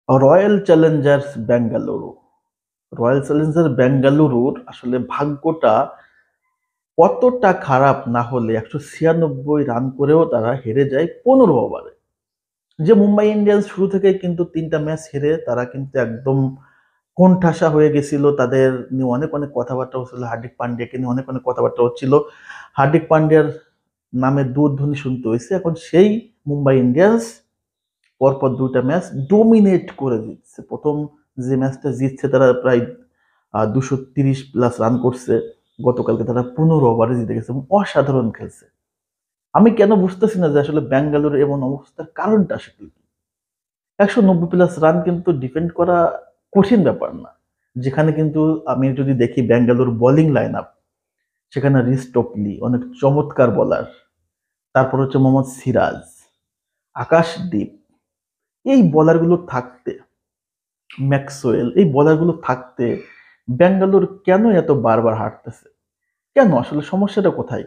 Royal Challengers Bengaluru. Royal Challengers বেঙ্গালুরুর আসলে ভাগ্যটা কতটা খারাপ না হলে 196 রান করেও তারা হেরে যায় 15 ওভারে। যে মুম্বাই ইন্ডিয়ান্স শুরু থেকে কিন্তু 3টা ম্যাচ হেরে তারা কিন্তু একদম কোণঠাসা হয়ে গেছিল। তাদের নিয়ে অনেক অনেক কথাবার্তা হচ্ছিল, হার্দিক পান্ডিয়াকে নিয়ে অনেক অনেক কথাবার্তা হচ্ছিল। হার্দিক পান্ডিয়ার নামে দূরধ্বনি শুনতে হয়েছে। এখন সেই মুম্বাই ইন্ডিয়ান্স পরপর 2টা ম্যাচ ডোমিনেট করে দিচ্ছে। প্রথম যে ম্যাচটা জিতছে তারা প্রায় 230+ রান করছে। গতকালকে তারা 15 ওভারে জিতে গেছে এবং অসাধারণ খেলছে। আমি কেন বুঝতেছি না যে আসলে ব্যাঙ্গালোর এমন অবস্থার কারণটা আসলে কি। 190+ রান কিন্তু ডিফেন্ড করা কঠিন ব্যাপার না। যেখানে কিন্তু আমি যদি দেখি ব্যাঙ্গালোর বোলিং লাইন আপ, সেখানে রিস টোপলি অনেক চমৎকার বলার, তারপর হচ্ছে মোহাম্মদ সিরাজ, আকাশদীপ, এই বলারগুলো থাকতে, ম্যাক্সওয়েল, এই বলারগুলো থাকতে ব্যাঙ্গালোর কেন এত বারবার হারতেছে? কেন আসলে সমস্যাটা কোথায়?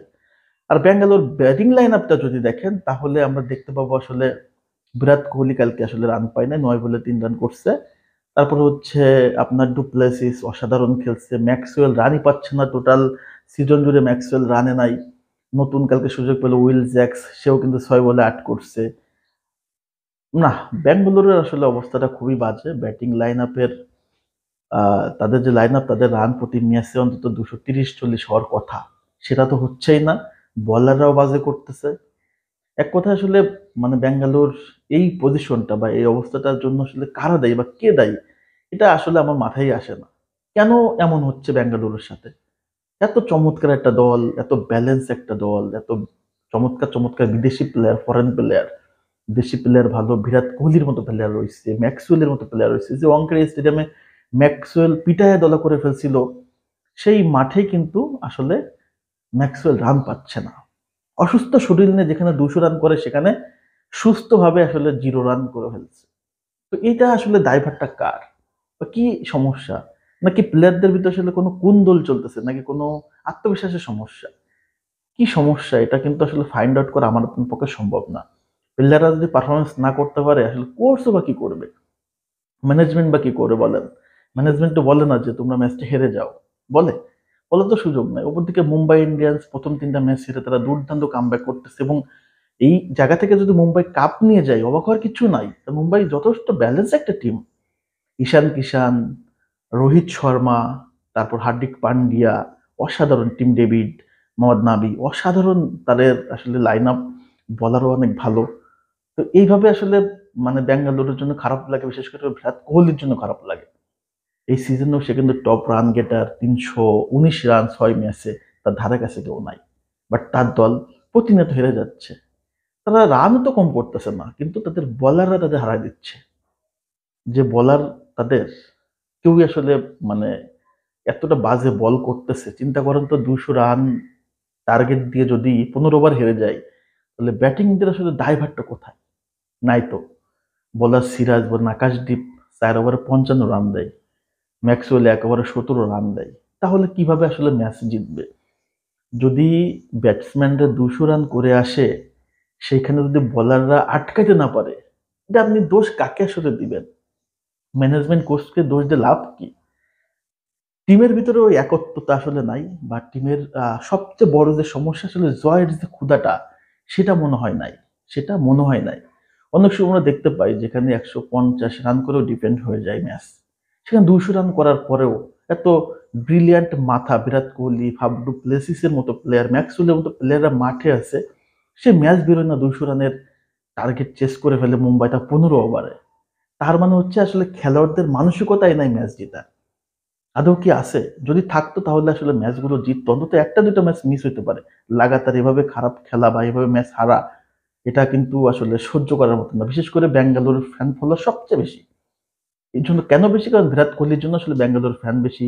আর ব্যাঙ্গালোর ব্যাটিং লাইন আপটা যদি দেখেন তাহলে আমরা দেখতে পাবো আসলে বিরাট কোহলি কালকে আসলে রান পায় না, 9 বলে 3 রান করছে। তারপর হচ্ছে আপনার ডুপ্লেসিস অসাধারণ খেলছে, ম্যাক্সওয়েল রানই পাচ্ছে না, টোটাল সিজন জুড়ে ম্যাক্সওয়েল রানে নাই। নতুন কালকে সুযোগ পেল উইল জ্যাক্স, সেও কিন্তু 6 বলে 8 করছে। না, ব্যাঙ্গালোরের আসলে অবস্থাটা খুবই বাজে। ব্যাটিং লাইন আপের তাদের যে লাইন আপ, তাদের রান প্রতি ম্যাচে অন্তত 230-40 হওয়ার কথা, সেটা তো হচ্ছেই না। বলাররাও বাজে করতেছে। এক কথায় আসলে মানে ব্যাঙ্গালোর এই পজিশনটা বা এই অবস্থাটার জন্য আসলে কারা দায়ী বা কে দায়ী, এটা আসলে আমার মাথায় আসে না। কেন এমন হচ্ছে ব্যাঙ্গালোরের সাথে? এত চমৎকার একটা দল, এত ব্যালেন্স একটা দল, এত চমৎকার চমৎকার বিদেশি প্লেয়ার, ফরেন প্লেয়ার, দেশি প্লেয়ার ভালো, বিরাট কোহলির মতো প্লেয়ার রয়েছে, ম্যাক্সওয়েলের মতো প্লেয়ার রয়েছে। যে ওয়াংখেড়ে স্টেডিয়ামে ম্যাক্সওয়েল পিটায় দলা করে ফেলছিল, সেই মাঠে কিন্তু আসলে ম্যাক্সওয়েল রান পাচ্ছে না। অসুস্থ শরীর নিয়ে যেখানে 200 রান করে, সেখানে সুস্থভাবে আসলে 0 রান করে ফেলছে। তো এটা আসলে দায়ভারটা কার? বা কি সমস্যা? নাকি প্লেয়ারদের ভিতরে আসলে কোনো কুন্দল চলতেছে, নাকি কোনো আত্মবিশ্বাসের সমস্যা? কি সমস্যা এটা কিন্তু আসলে ফাইন্ড আউট করা আমার আপনার পক্ষে সম্ভব না। প্লেয়াররা যদি পারফরমেন্স না করতে পারে আসলে কোর্সও বা কি করবে? ম্যানেজমেন্ট বা কি করে বলেন? ম্যানেজমেন্ট তো বলে না যে তোমরা ম্যাচটা হেরে যাও। বলে? বলার তো সুযোগ নাই। অপরদিকে মুম্বাই ইন্ডিয়ান্স প্রথম 3টা ম্যাচ হেরে তারা দুর্দান্ত কামব্যাক করতেছে এবং এই জায়গা থেকে যদি মুম্বাই কাপ নিয়ে যায় অবাক হওয়ার কিছু নাই। তো মুম্বাই যথেষ্ট ব্যালেন্স একটা টিম। ঈশান কিষান, রোহিত শর্মা, তারপর হার্দিক পান্ডিয়া, অসাধারণ টিম ডেভিড, মোহাম্মদ নাবি, অসাধারণ তাদের আসলে লাইন আপ, বলারও অনেক ভালো। তো এইভাবে আসলে মানে ব্যাঙ্গালোরের জন্য খারাপ লাগে, বিশেষ করে বিরাট কোহলির জন্য খারাপ লাগে। এই সিজনেও সে কিন্তু টপ রান গেটার, 319 রান 6 ম্যাচে, তার ধারে কাছে কেউ নাই। বাট তার দল প্রতিনিয়ত হেরে যাচ্ছে। তারা রানও তো কম করতেছে না, কিন্তু তাদের বলাররা তাদের হারায় দিচ্ছে। যে বলার তাদের কেউই আসলে মানে এতটা বাজে বল করতেছে, চিন্তা করেন তো, 200 রান টার্গেট দিয়ে যদি 15 ওভার হেরে যায়, তাহলে ব্যাটিংদের আসলে দায়ভারটা কোথায়? নাই তো। বোলার সিরাজ বা আকাশদীপ 4 ওভারে 55 রান দেয়, ম্যাক্সওয়েল 1 ওভারে 17 রান দেয়। তাহলে কিভাবে আসলে ম্যাচ জিতবে? যদি ব্যাটসম্যানরা 200 রান করে আসে, সেইখানে যদি বোলাররা আটকাইতে না পারে, এটা আপনি দোষ কাকে আসলে দিবেন? ম্যানেজমেন্ট কোচকে দোষ দিয়ে লাভ কি? টিমের ভিতরে ওই একত্বতা আসলে নাই, বা টিমের সবচেয়ে বড় যে সমস্যা আসলে জয়ের যে ক্ষুধাটা, সেটা মনে হয় নাই। সেটা মনে হয় নাই। অনেক সময় আমরা দেখতে পাই যেখানে 150 রান করেও ডিপেন্ড হয়ে যায় ম্যাচ, সেখানে 200 রান করার পরেও এত ব্রিলিয়ান্ট মাথা বিরাট কোহলি, ফাফ ডু প্লেসিসের মতো প্লেয়ার, ম্যাক্সওয়েলের মতো প্লেয়াররা মাঠে আছে, সে ম্যাচ বেরোয় না, 200 রানের টার্গেট চেস করে ফেলে মুম্বাই, তা 15 ওভারে। তার মানে হচ্ছে আসলে খেলোয়াড়দের মানসিকতাই নাই ম্যাচ জেতার। আদৌ কি আছে? যদি থাকতো তাহলে আসলে ম্যাচগুলো জিততো। অন্তত 1টা 2টা ম্যাচ মিস হইতে পারে। লাগাতার এভাবে খারাপ খেলা বা এভাবে ম্যাচ হারা, এটা কিন্তু আসলে সহ্য করার মতো না। বিশেষ করে ব্যাঙ্গালোরের ফ্যান ফলোয়ার সবচেয়ে বেশি। এর জন্য কেন বেশি? কারণ বিরাট কোহলির জন্য আসলে ব্যাঙ্গালোর ফ্যান বেশি,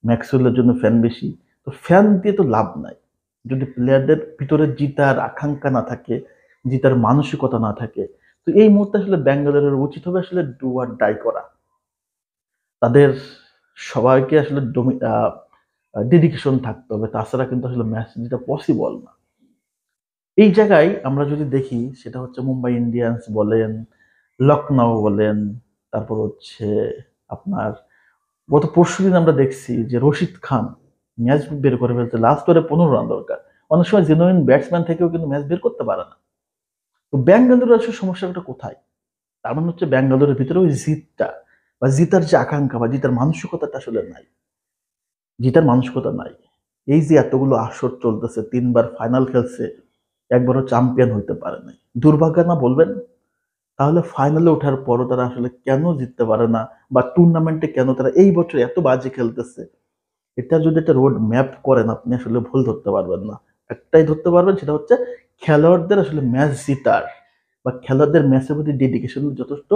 ম্যাক্সওয়েলের জন্য ফ্যান বেশি। তো ফ্যান দিয়ে তো লাভ নাই। যদি প্লেয়ারদের ভিতরে জিতার আকাঙ্ক্ষা না থাকে, জিতার মানসিকতা না থাকে, তো এই মুহূর্তে আসলে ব্যাঙ্গালোরের উচিত হবে আসলে ডু অর ডাই করা। তাদের সবাইকে আসলে ডেডিকেশন থাকতে হবে। তাছাড়া কিন্তু আসলে ম্যাচ জেতা পসিবল না। এই জায়গায় আমরা যদি দেখি, সেটা হচ্ছে মুম্বাই ইন্ডিয়ান্স বলেন, লখনউ বলেন, তারপর হচ্ছে আপনার গত পরশুদিন আমরা দেখছি যে রশিদ খান ম্যাচ বের করে ফেলতে লাস্ট ওভারে 15 রান দরকার। অনেক সময় জেনুইন ব্যাটসম্যান থেকেও কিন্তু ম্যাচ বের করতে পারে না। তো ব্যাঙ্গালোর আসলে সমস্যাটা কোথায়? তার মানে হচ্ছে ব্যাঙ্গালোরের ভিতরে ওই জিতটা বা জিতার যে আকাঙ্ক্ষা বা জিতার মানসিকতাটা আসলে নাই। জিতার মানসিকতা নাই। এই যে এতগুলো আসর চলতেছে, 3বার ফাইনাল খেলছে, একবারও চ্যাম্পিয়ন হইতে পারে নাই। দুর্ভাগ্য না বলবেন? তাহলে ফাইনালে ওঠার পরও তারা আসলে কেন জিততে পারে না বা টুর্নামেন্টে কেন তারা এই বছর এত বাজে খেলতেছে? এটা যদি একটা রোড ম্যাপ করেন আপনি আসলে ভুল ধরতে পারবেন না। একটাই ধরতে পারবেন, সেটা হচ্ছে খেলোয়াড়দের আসলে ম্যাচ জিতার বা খেলোয়াড়দের ম্যাচের প্রতি ডেডিকেশন যথেষ্ট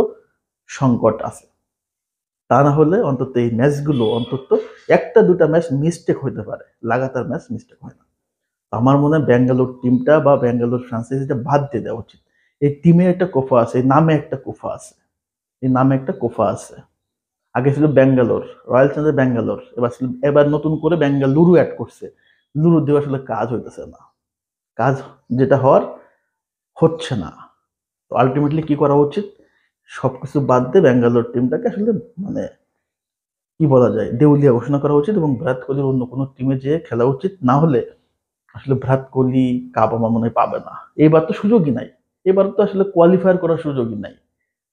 সংকট আছে। তা না হলে অন্তত এই ম্যাচগুলো অন্তত একটা দুটা ম্যাচ মিস্টেক হইতে পারে, লাগাতার ম্যাচ মিস্টেক হয় না। আমার মনে হয় ব্যাঙ্গালোর টিমটা বা ব্যাঙ্গালোর ফ্রাঞ্চাইজিটা বাদ দিয়ে দেওয়া উচিত। এই টিমের একটা কোফা আছে, এই নামে একটা কোফা আছে, এই নামে একটা কোফা আছে। আগে ছিল ব্যাঙ্গালোর, রয়্যাল চ্যালেঞ্জার্স ব্যাঙ্গালোর, এবার নতুন করে বেঙ্গালুরু অ্যাড করছে। লুরু দিয়ে আসলে কাজ হইতেছে না, কাজ যেটা হওয়ার হচ্ছে না। তো আলটিমেটলি কি করা উচিত? সবকিছু বাদ দিয়ে ব্যাঙ্গালোর টিমটাকে আসলে মানে কি বলা যায়, দেউলিয়া ঘোষণা করা উচিত এবং বিরাট কোহলির অন্য কোনো টিমে যেয়ে খেলা উচিত। না হলে আসলে বিরাট কোহলি কাপ আমার মনে হয় পাবে না। এবার তো সুযোগই নাই, এবার তো আসলে কোয়ালিফায়ার করার সুযোগই নাই।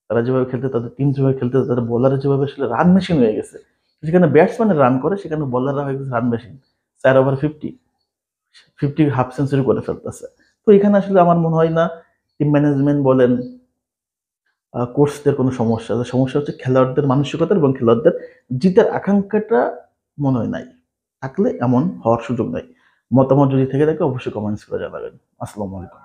তারা যেভাবে খেলতে, তাদের টিম যেভাবে খেলতে, তাদের বোলার যেভাবে আসলে রান মেশিন হয়ে গেছে, যেখানে ব্যাটসম্যানের রান করে সেখানে বোলাররা হয়ে গেছে run machine. 4 over 50 half century করে ফেলতেছে। তো এখানে আসলে আমার মনে হয় না টিম ম্যানেজমেন্ট বলেন, কোচদের কোনো সমস্যা আছে। সমস্যা হচ্ছে খেলোয়াড়দের মানসিকতা এবং খেলোয়াড়দের জিতার আকাঙ্ক্ষাটা মনে হয় নাই। থাকলে এমন হওয়ার সুযোগ নাই। মতামত যদি থেকে থাকে অবশ্যই কমেন্টস করে জানাবেন। আসসালামু আলাইকুম।